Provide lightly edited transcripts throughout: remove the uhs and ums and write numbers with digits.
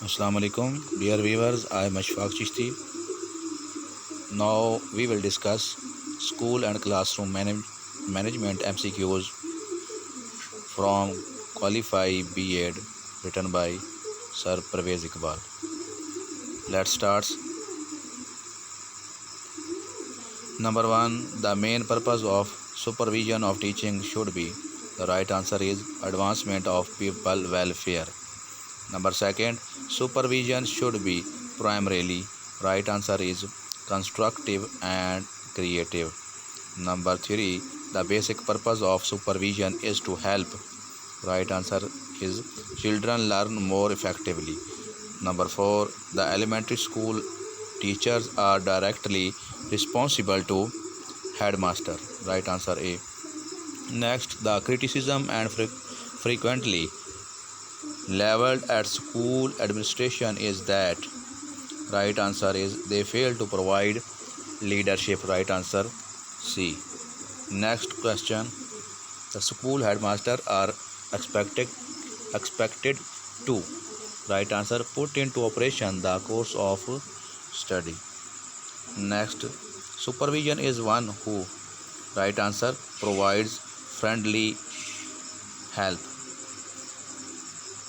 Assalamu alaikum, dear viewers. I am Ashfaq Chishti. Now we will discuss school and classroom management MCQs from Qualify B.Ed written by Sir Parvez Iqbal. Let's start. Number 1. The main purpose of supervision of teaching should be. The right answer is advancement of people welfare. Number 2. Supervision should be primarily. Right answer is constructive and creative. Number 3. The basic purpose of supervision is to help. Right answer is children learn more effectively. Number 4. The elementary school teachers are directly responsible to headmaster. Right answer A. Next, the criticism and frequently leveled at school administration is that. Right answer is they fail to provide leadership. Right answer C. Next question. The school headmaster are expected to. Right answer put into operation the course of study. Next, supervision is one who. Right answer provides friendly help.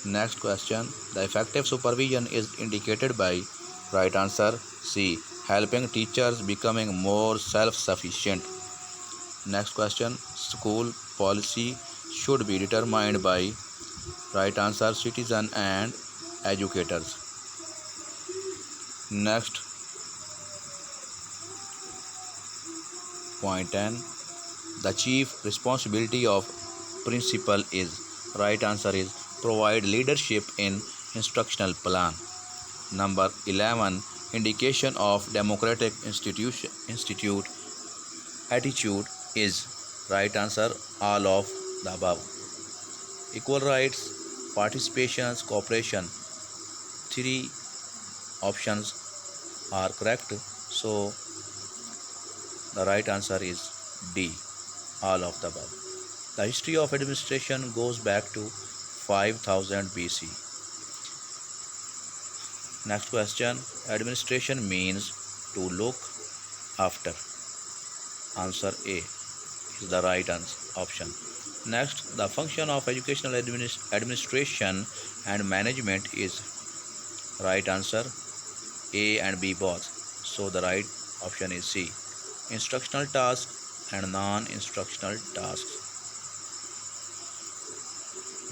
Next question. The effective supervision is indicated by. Right answer C. Helping teachers becoming more self-sufficient. Next question. School policy should be determined by. Right answer citizen and educators. Next, point 10. The chief responsibility of principal is. Right answer is provide leadership in instructional plan. Number 11. Indication of democratic institute attitude is. Right answer all of the above. Equal rights, participations, cooperation. Three options are correct. So the right answer is D, all of the above. The history of administration goes back to 5000 BC. Next question. Administration means to look after. Answer A is the right option. Next, the function of educational administration and management is. Right answer A and B both. So the right option is C. Instructional tasks and non-instructional tasks.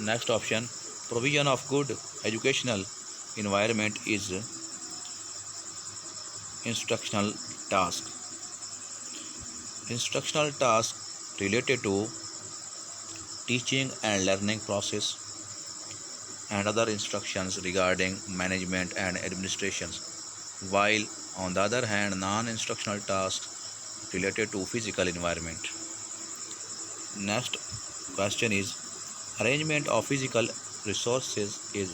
Next option. Provision of good educational environment is instructional task. Instructional task related to teaching and learning process and other instructions regarding management and administrations, while on the other hand non-instructional tasks related to physical environment. Next question is arrangement of physical resources is.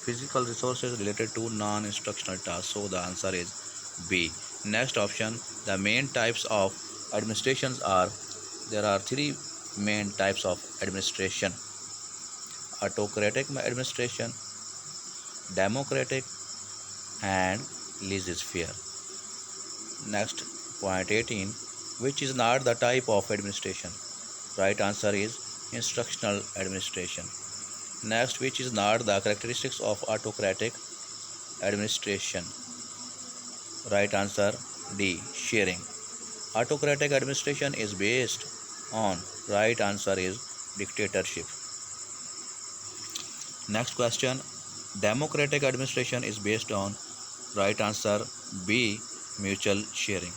Physical resources related to non-instructional tasks, so the answer is B. Next option. The main types of administrations are. There are three main types of administration: autocratic administration, democratic, and laissez-faire. Next, point 18. Which is not the type of administration? Right answer is instructional administration. Next, which is not the characteristics of autocratic administration? Right answer D. Sharing. Autocratic administration is based on. Right answer is dictatorship. Next question. Democratic administration is based on. Right answer B. Mutual sharing.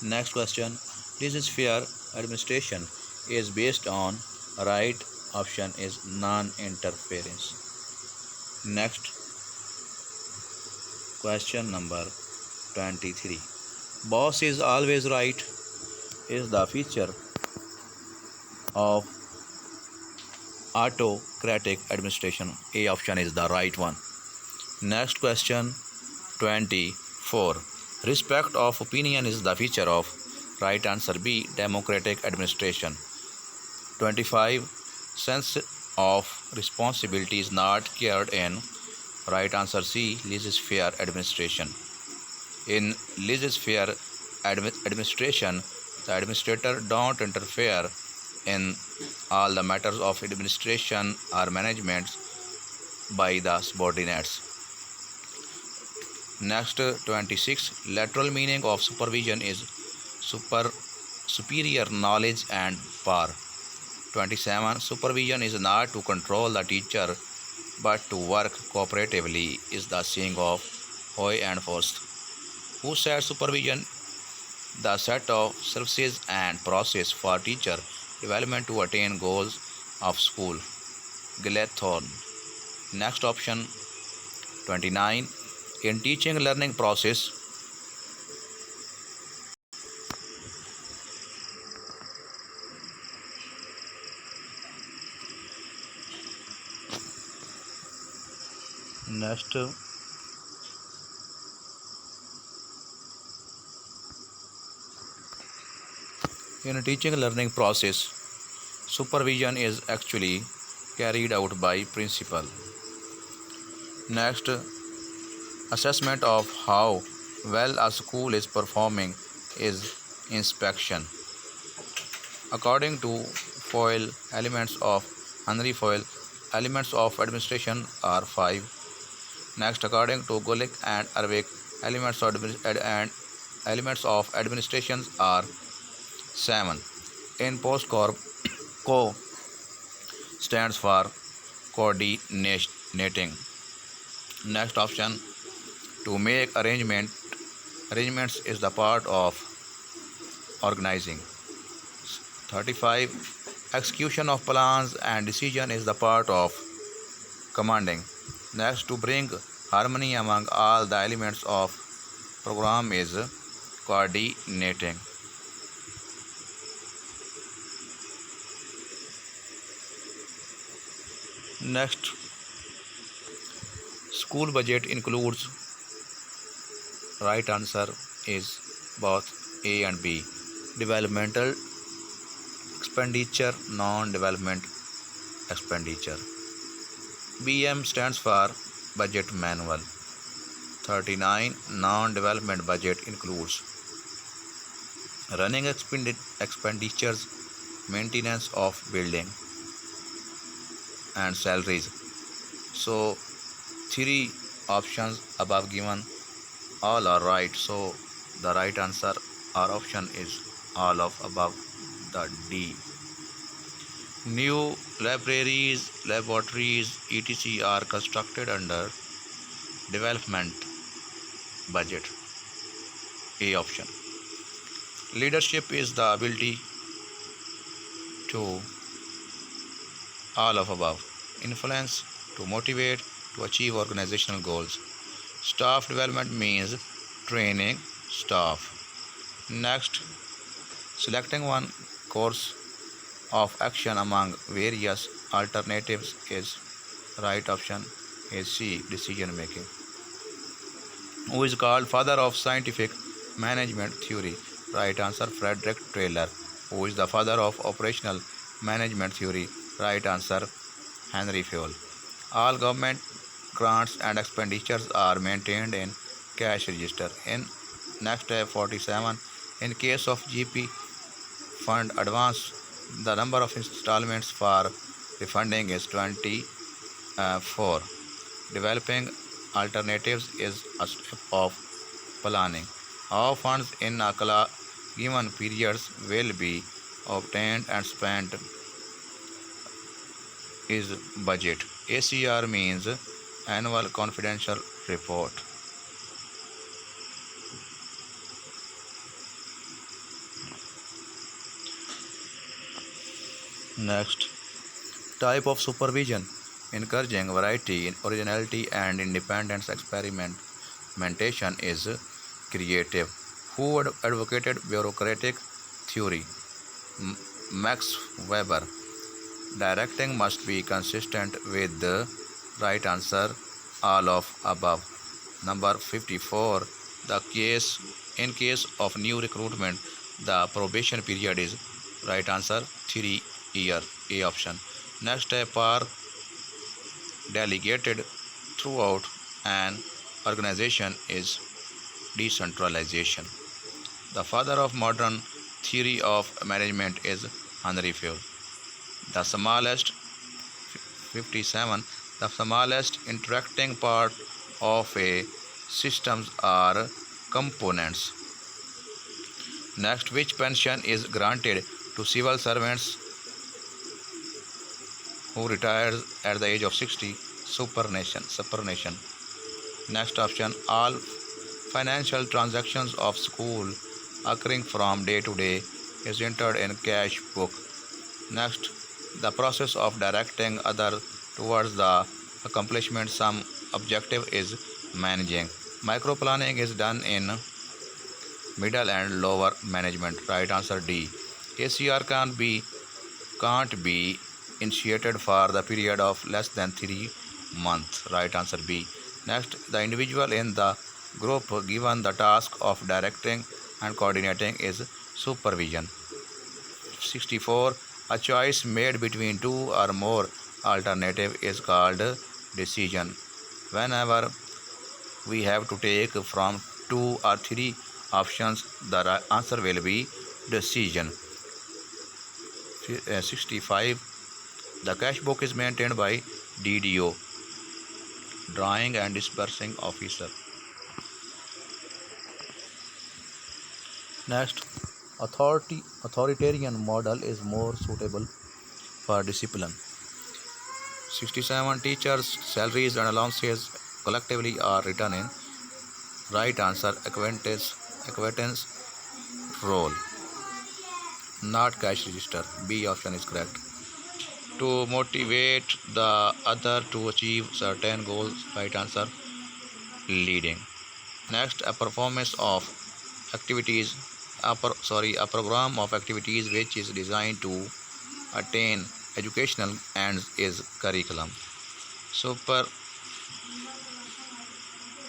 Next question. Laissez-faire administration is based on. Right option is non-interference. Next question number 23. Boss is always right is the feature of autocratic administration. A option is the right one. Next question 24. Respect of opinion is the feature of. Right answer B. Democratic administration. 25. of responsibility is not carried in. Right answer C. Laissez-faire administration. In laissez-faire administration, the administrator don't interfere in all the matters of administration or management by the subordinates. Next 26. Lateral meaning of supervision is superior knowledge and power. 27. Supervision is not to control the teacher but to work cooperatively is the saying of Hoy and Forst. Who said supervision the set of services and process for teacher development to attain goals of school? Gillethorne. Next option 29. In teaching learning process, next in teaching learning process, supervision is actually carried out by principal. Next, assessment of how well a school is performing is inspection. According to Foyle, elements of Henry Foyle, elements of administration are 5. Next, according to Gulick and Arvik, elements of administration are 7. In postcorp, co stands for coordinating. Next option, to make arrangements is the part of organizing. 35. Execution of plans and decision is the part of commanding. Next, to bring harmony among all the elements of program is coordinating. Next, school budget includes. Right answer is both A and B. Developmental expenditure, non-development expenditure. BM stands for budget manual. 39. Non-development budget includes running expenditures, maintenance of building, and salaries. So 3 options above given all are right. So the right answer or option is all of above, the D. New libraries, laboratories, etc. are constructed under development budget. A option. Leadership is the ability to all of above. Influence, to motivate, to achieve organizational goals. Staff development means training staff. Next, selecting one course of action among various alternatives is right option is C, decision making. Who is called father of scientific management theory? Right answer, Frederick Taylor. Who is the father of operational management theory? Right answer, Henry Fayol. All government grants and expenditures are maintained in cash register. In next step 47, in case of GP fund advance, the number of installments for refunding is 24. Developing alternatives is a step of planning. How funds in a given periods will be obtained and spent is budget. ACR means annual confidential report. Next, type of supervision: encouraging variety, originality, and independence. Experimentation is creative. Who advocated bureaucratic theory? Max Weber. Directing must be consistent with the right answer, all of above. Number 54. In case of new recruitment, the probation period is right answer 3 year, A option. Next step are delegated throughout an organization is decentralization. The father of modern theory of management is Henry Ford. The smallest 57 the smallest interacting part of a system are components. Next, which pension is granted to civil servants who retire at the age of 60? Supernation. Next option, all financial transactions of school occurring from day to day is entered in cash book. Next, the process of directing other towards the accomplishment some objective is managing. Microplanning is done in middle and lower management. Right answer D. ACR can't be initiated for the period of less than 3 months. Right answer B. Next, the individual in the group given the task of directing and coordinating is supervision. 64. A choice made between two or more alternative is called decision. Whenever we have to take from two or three options, the answer will be decision. 65. The cash book is maintained by DDO, drawing and disbursing officer. Next, authoritarian model is more suitable for discipline. 67. Teachers' salaries and allowances collectively are written in. Right answer, acquaintance roll, not cash register. B option is correct. To motivate the other to achieve certain goals. Right answer, leading. Next, a performance of activities, a program of activities which is designed to attain educational ends is curriculum. Super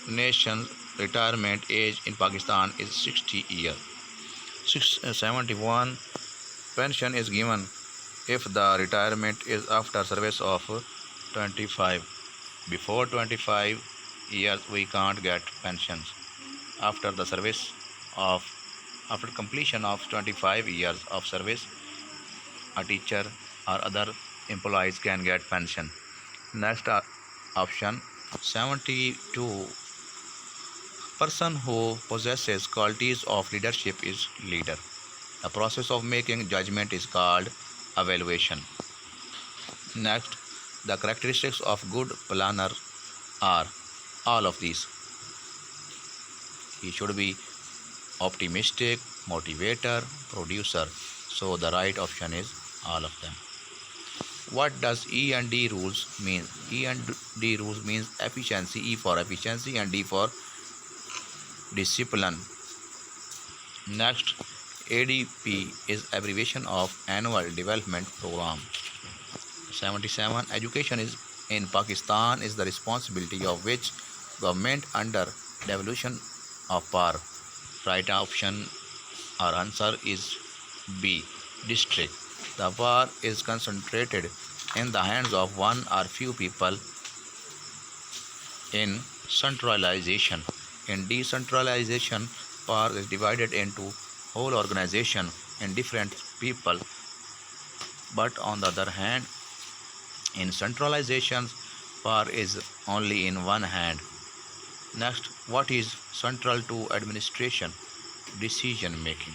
nation retirement age in Pakistan is 60 years. 71. Pension is given if the retirement is after service of 25. Before 25 years we can't get pensions. After the service of after completion of 25 years of service, a teacher or other employees can get pension. Next option, 72. Person who possesses qualities of leadership is leader. The process of making judgment is called evaluation. Next, the characteristics of good planner are all of these. He should be optimistic, motivator, producer. So the right option is all of them. What does E and D rules mean? E and D rules means efficiency. E for efficiency and D for discipline. Next, ADP is abbreviation of Annual Development Program. 77. Education is in Pakistan is the responsibility of which government under devolution of power. Right option or answer is B, district. The power is concentrated in the hands of one or few people in centralization. In decentralization, power is divided into whole organization in different people. But on the other hand, in centralization, power is only in one hand. Next, what is central to administration? Decision making.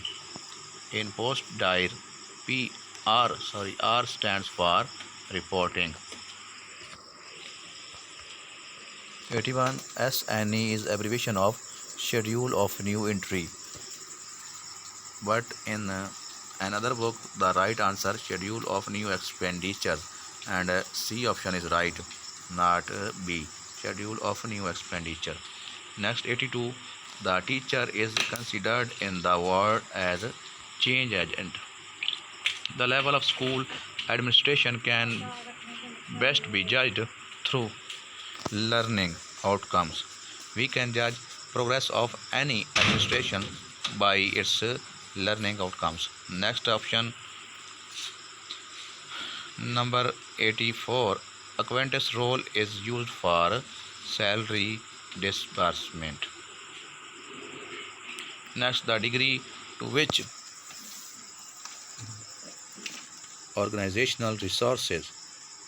In post dire, R stands for reporting. 81. SNE is abbreviation of schedule of new entry. But in another book, the right answer schedule of new expenditure, and C option is right, not B, schedule of new expenditure. Next, 82. The teacher is considered in the world as a change agent. The level of school administration can best be judged through learning outcomes. We can judge progress of any administration by its learning outcomes. Next option, Number 84. Acquaintance roll is used for salary disbursement. Next, the degree to which organizational resources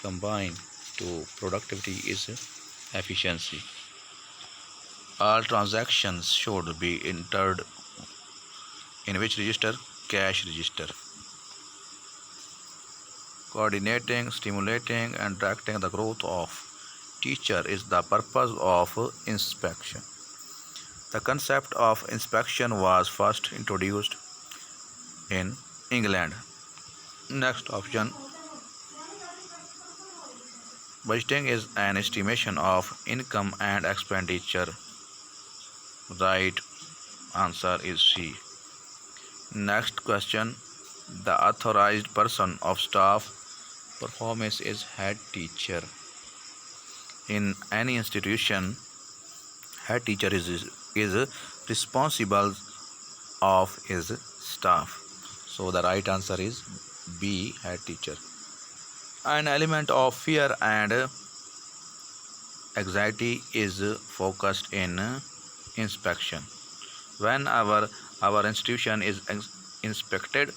combine to productivity is efficiency. All transactions should be entered in which register? Cash register. Coordinating, stimulating, and directing the growth of teacher is the purpose of inspection. The concept of inspection was first introduced in England. Next option. Budgeting is an estimation of income and expenditure. Right answer is C. Next question. The authorized person of staff performance is head teacher. In any institution, head teacher is responsible of his staff. So the right answer is B, head teacher. An element of fear and anxiety is focused in inspection. When our institution is inspected,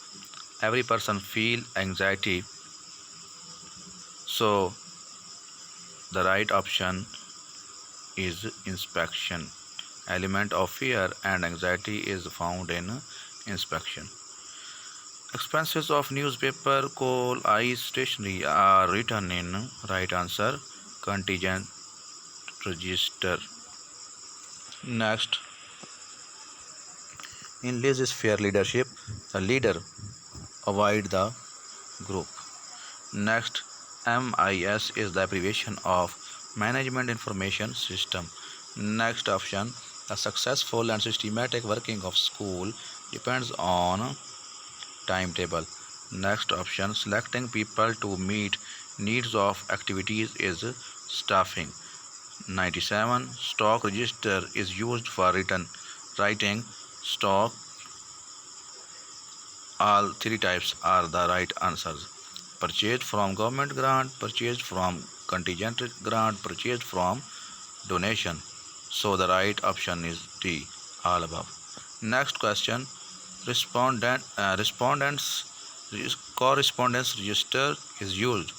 every person feel anxiety. So the right option is inspection. Element of fear and anxiety is found in inspection. Expenses of newspaper, coal, ice, stationery are written in right answer contingent register. Next, in laissez-faire leadership, the leader avoid the group. Next, MIS is the abbreviation of Management Information System. Next option, the successful and systematic working of school depends on timetable. Next option, selecting people to meet needs of activities is staffing. 97. Stock register is used for writing stock. All three types are the right answers. Purchased from government grant, purchased from contingent grant, purchased from donation. So the right option is D, all above. Next question, respondents correspondence register is used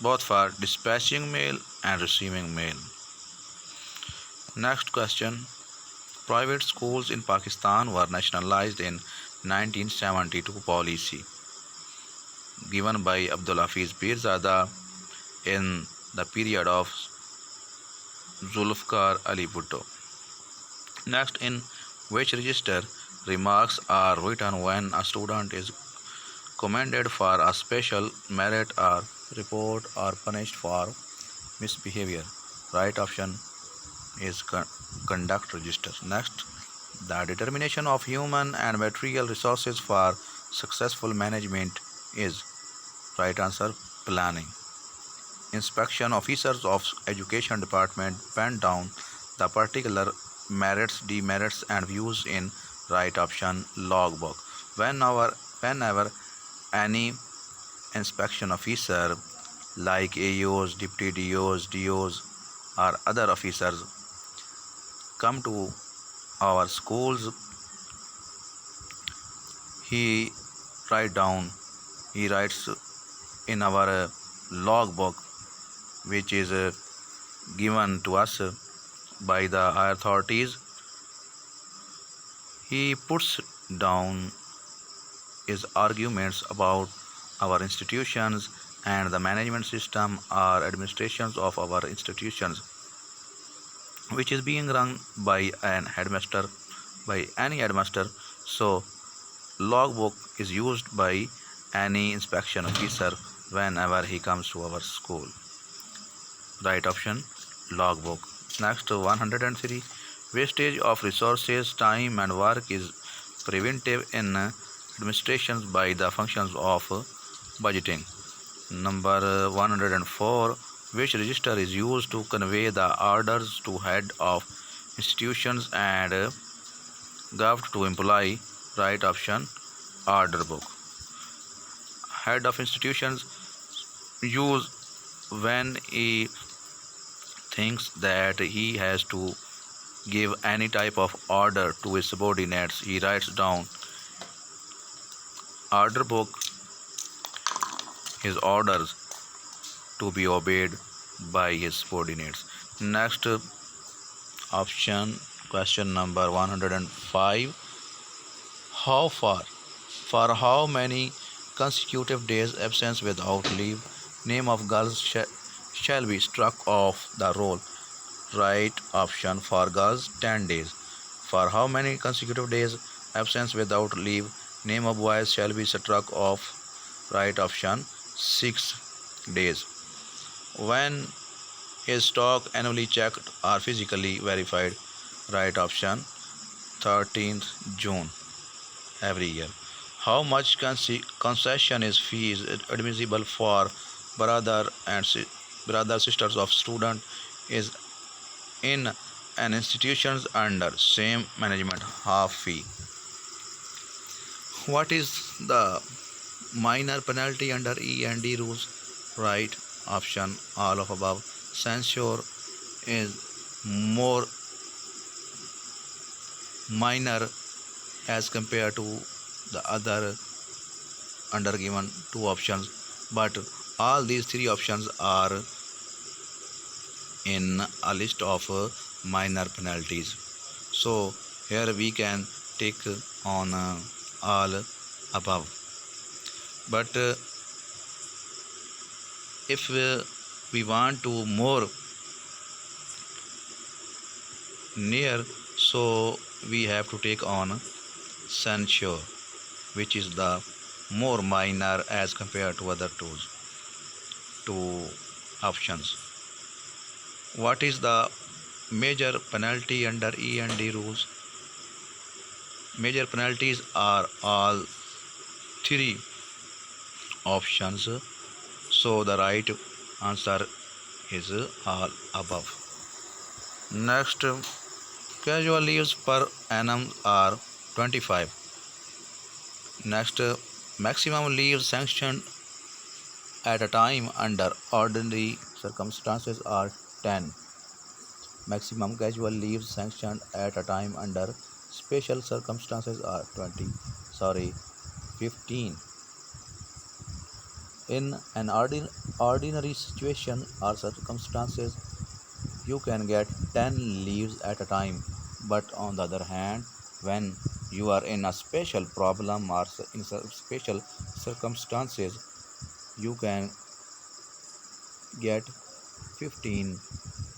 both for dispatching mail and receiving mail. Next question, private schools in Pakistan were nationalized in 1972 policy given by Abdul Hafiz Pirzada in the period of Zulfikar Ali Bhutto. Next, in which register remarks are written when a student is commended for a special merit or report or punished for misbehavior? Right option is conduct register. Next, the determination of human and material resources for successful management is right answer planning. Inspection officers of education department pen down the particular merits, demerits and views in right option logbook. Whenever any inspection officer like AOs, deputy DOs, DOs or other officers come to our schools, he writes in our logbook which is given to us by the higher authorities. He puts down his arguments about our institutions and the management system or administrations of our institutions, which is being run by any headmaster. So logbook is used by any inspection officer whenever he comes to our school. Right option logbook. Next, 103. Wastage of resources, time and work is preventive in administrations by the functions of budgeting. Number 104. Which register is used to convey the orders to head of institutions and gave to employee? Right option order book. Head of institutions use when he thinks that he has to give any type of order to his subordinates. He writes down order book his orders to be obeyed by his subordinates. Next option, question number 105. How far? For how many consecutive days absence without leave, name of girls shall be struck off the roll. Right option for girls 10 days. For how many consecutive days absence without leave, name of boys shall be struck off. Right option 6 days. When is stock annually checked or physically verified? Right option 13th June every year. How much concession is fees admissible for brother and brother sisters of student is in an institution under same management half fee? What is the minor penalty under E and D rules? Right option all of above. Censure is more minor as compared to the other under given two options, but all these three options are in a list of minor penalties. So here we can take on all above. But if we want to more near, so we have to take on censure, which is the more minor as compared to other two options. What is the major penalty under E and D rules? Major penalties are all three options, so the right answer is all above. Next, casual leaves per annum are 25. Next, maximum leaves sanctioned at a time under ordinary circumstances are 10. Maximum casual leaves sanctioned at a time under special circumstances are 15. In an ordinary situation or circumstances, you can get 10 leaves at a time, but on the other hand, when you are in a special problem or in special circumstances, you can get 15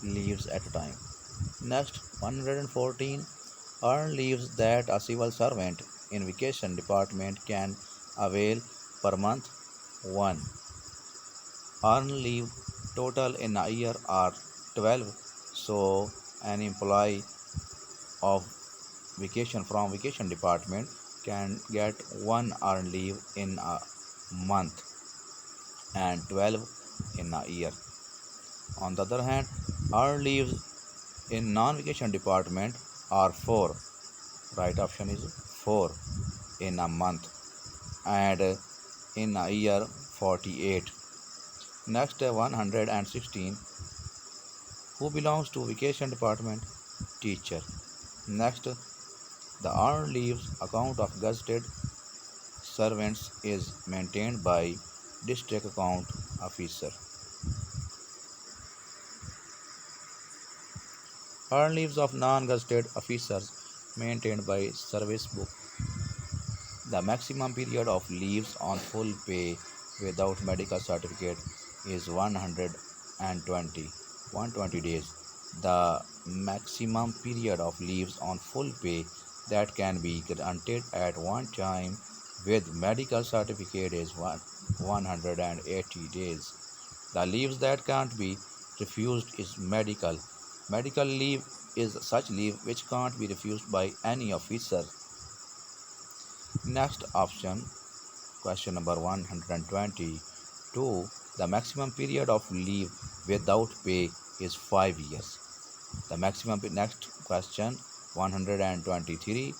leaves at a time. Next, 114. Earned leaves that a civil servant in vacation department can avail per month. 1. Earned leave total in a year are 12, so an employee of vacation department can get 1 earned leave in a month and 12 in a year. On the other hand, earned leaves in non-vacation department are 4. Right option is 4 in a month and in a year 48. Next, 116. Who belongs to vacation department? Teacher. Next, the earned leaves account of gazetted servants is maintained by district account officer. Earned leaves of non-gazetted officers maintained by service book. The maximum period of leaves on full pay without medical certificate is 120 days. The maximum period of leaves on full pay that can be granted at one time with medical certificate is 180 days. The leaves that can't be refused is medical. Medical leave is such leave which can't be refused by any officer. Next option, question number 122. The maximum period of leave without pay is 5 years. The maximum next question 123.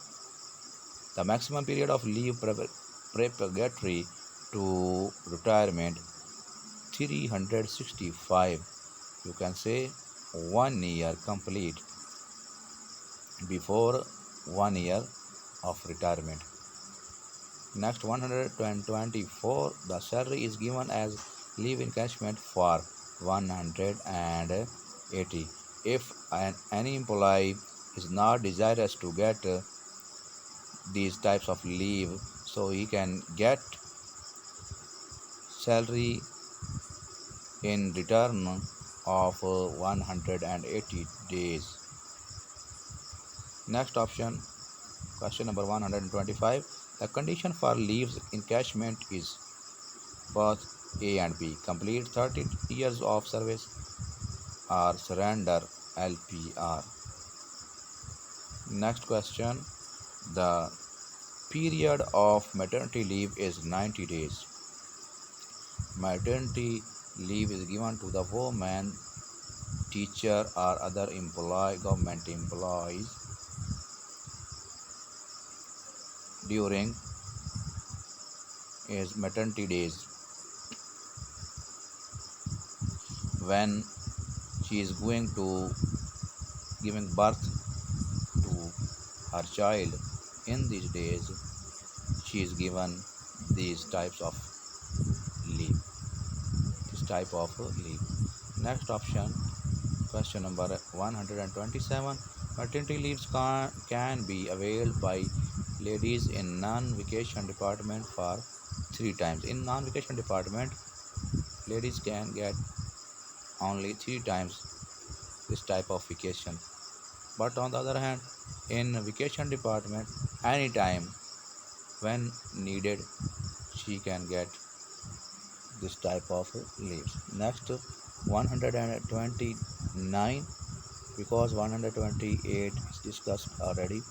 The maximum period of leave preparatory to retirement 365. You can say 1 year complete before 1 year of retirement. Next 124. The salary is given as leave encashment for 180. If any employee is not desirous to get these types of leave, so he can get salary in return of 180 days. Next option, question number 125. The condition for leaves encashment is both A and B. Complete 30 years of service or surrender LPR. Next question. The period of maternity leave is 90 days. Maternity leave is given to the woman, teacher or other government employees during his maternity days when she is going to giving birth to her child. In these days she is given these types of leave. Next option, question number 127. Maternity leaves can be availed by ladies in non-vacation department for 3 times. In non-vacation department, ladies can get only 3 times this type of vacation. But on the other hand, in vacation department, anytime when needed, she can get this type of leaves. Next 129, because 128 is discussed already.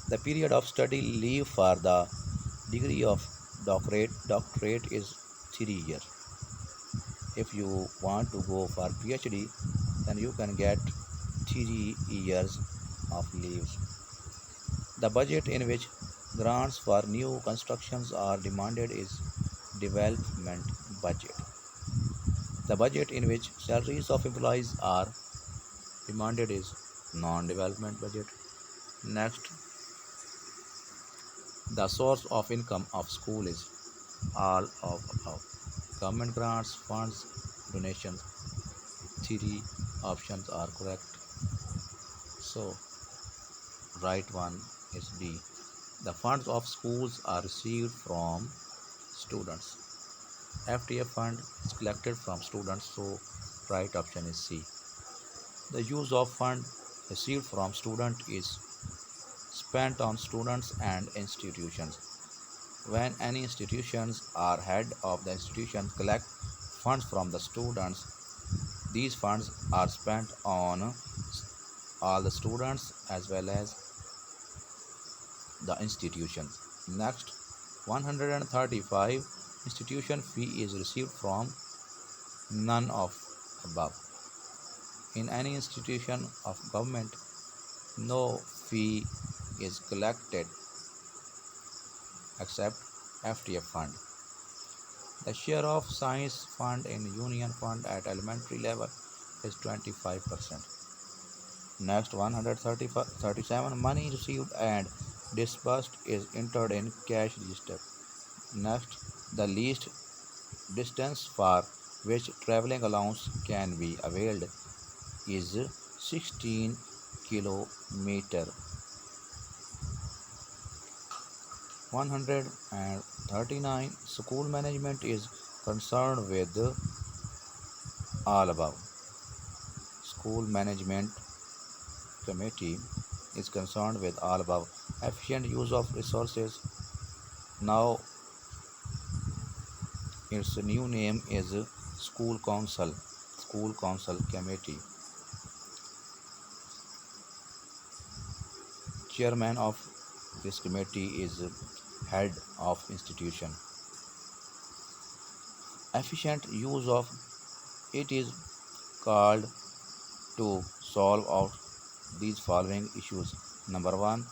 The period of study leave for the degree of doctorate is 3 years. If you want to go for PhD, then you can get 3 years of leaves. The budget in which grants for new constructions are demanded is development budget. The budget in which salaries of employees are demanded is non-development budget. Next, the source of income of school is all of above. Government grants, funds, donations. 3 options are correct. So, right one is B. The funds of schools are received from students. FTF fund is collected from students, so right option is C. The use of fund received from student is spent on students and institutions. When any institutions or head of the institution collect funds from the students, these funds are spent on all the students as well as the institutions. Next, 135. Institution fee is received from none of above. In any institution of government, no fee is collected except FTF fund. The share of science fund in union fund at elementary level is 25%. Next, 137. Money received and disbursed is entered in cash register. Next, the least distance for which traveling allowance can be availed is 16 kilometer. 139. School management is concerned with all above. School management committee is concerned with all above. Efficient use of resources. Now its new name is School Council Committee. Chairman of this committee is head of institution. Efficient use of it is called to solve out these following issues. Number 1,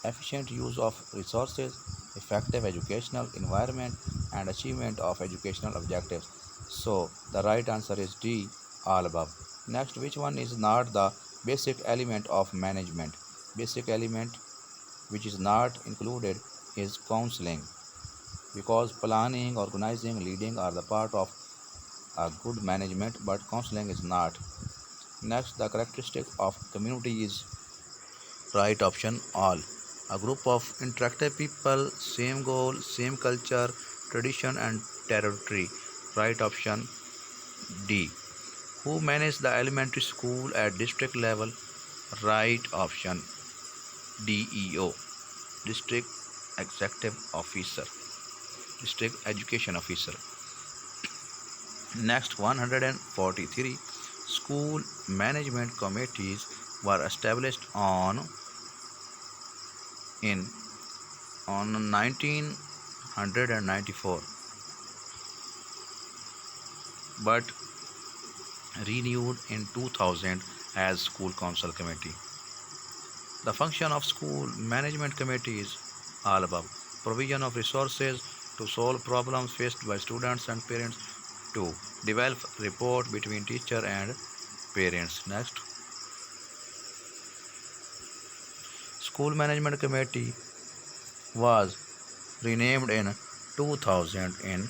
efficient use of resources, effective educational environment, and achievement of educational objectives. So the right answer is D, all above. Next, which one is not the basic element of management? Basic element which is not included is counseling, because planning, organizing, leading are the part of a good management, but counseling is not. Next, the characteristic of community is right option all. A group of interactive people, same goal, same culture, tradition and territory. Right option D. Who manage the elementary school at district level? Right option DEO. District Executive Officer. District Education Officer. Next, 143 school management committees were established in on 1994, but renewed in 2000 as school council committee. The function of school management committee is all above. Provision of resources to solve problems faced by students and parents. 2. Develop report between teacher and parents. Next, school management committee was renamed in 2000 in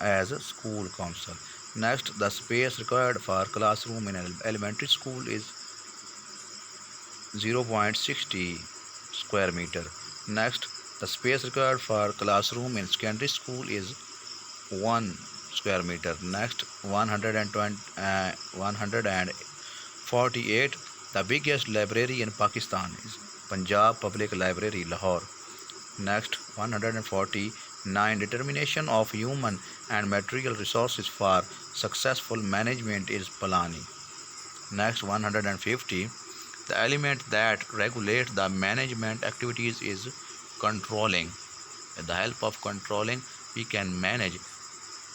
as school council. Next, the space required for classroom in elementary school is 0.60 square meter. Next, the space required for classroom in secondary school is 1 square meter. Next, 148. The biggest library in Pakistan is Punjab Public Library, Lahore. Next, 149. Determination of human and material resources for successful management is planning. Next, 150. The element that regulates the management activities is controlling. With the help of controlling, we can manage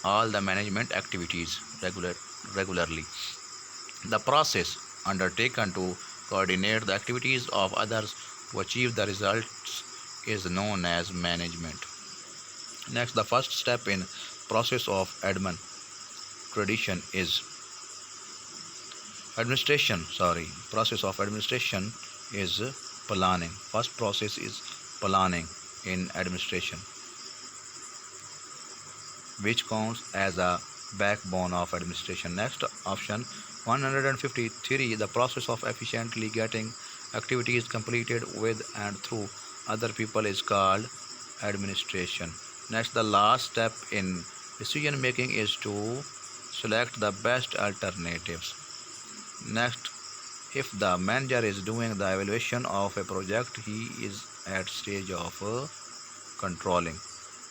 all the management activities regularly. The process undertaken to coordinate the activities of others to achieve the results is known as management. Next, the first step in process of administration is planning. First process is planning in administration, which counts as a backbone of administration. Next option 153. The process of efficiently getting activities completed with and through other people is called administration. Next, the last step in decision making is to select the best alternatives. Next, if the manager is doing the evaluation of a project, he is at stage of controlling.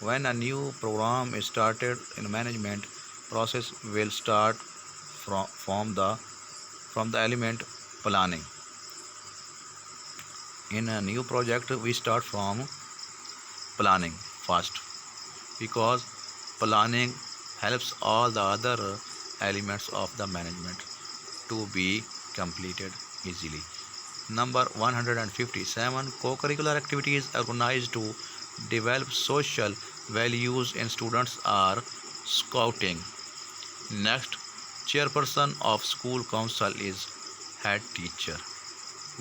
When a new program is started in management, process will start from the element planning. In a new project, we start from planning first, because planning helps all the other elements of the management to be completed easily. Number 157. Co-curricular activities organized to develop social values in students are scouting. Next, chairperson of school council is head teacher.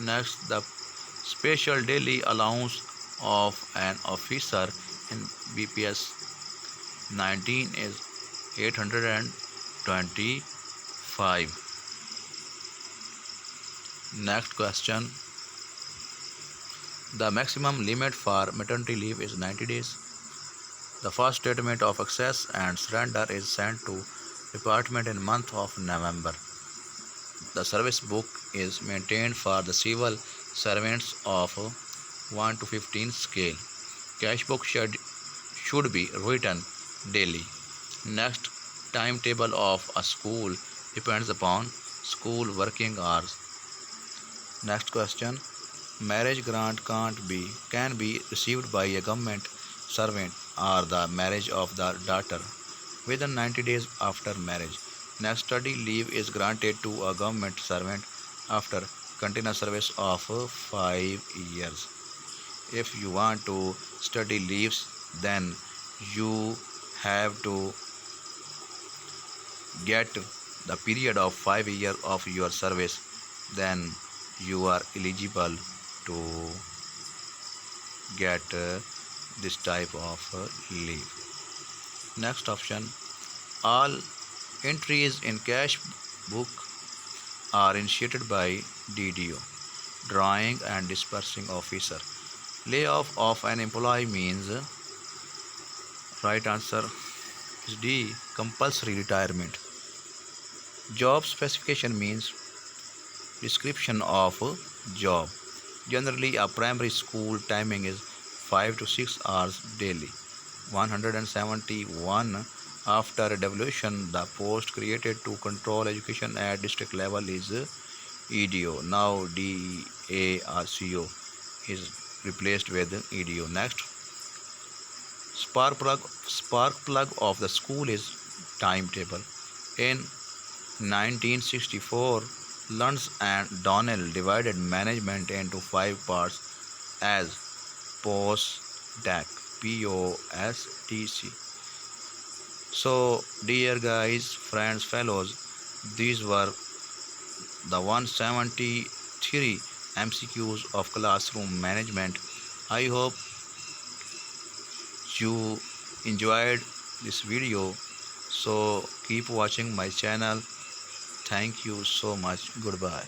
Next, the special daily allowance of an officer in BPS 19 is 825. Next question. The maximum limit for maternity leave is 90 days. The first statement of access and surrender is sent to department in month of November. The service book is maintained for the civil servants of 1 to 15 scale. Cash book should be written daily. Next, timetable of a school depends upon school working hours. Next question. Marriage grant can be received by a government servant or the marriage of the daughter within 90 days after marriage. Next, study leave is granted to a government servant after continuous service of 5 years. If you want to study leaves, then you have to get the period of 5 years of your service, then you are eligible to get this type of leave. Next option, all entries in cash book are initiated by DDO, drawing and dispersing officer. Layoff of an employee means right answer is D, compulsory retirement. Job specification means description of job. Generally, a primary school timing is 5 to 6 hours daily. 171. After devolution, the post created to control education at district level is EDO. Now DARCO is replaced with EDO. Next, spark plug of the school is timetable. In 1964, Luntz and Donnell divided management into 5 parts as POSTC. POSTC. So, dear guys, friends, fellows, these were the 173 MCQs of classroom management. I hope you enjoyed this video. So, keep watching my channel. Thank you so much. Goodbye.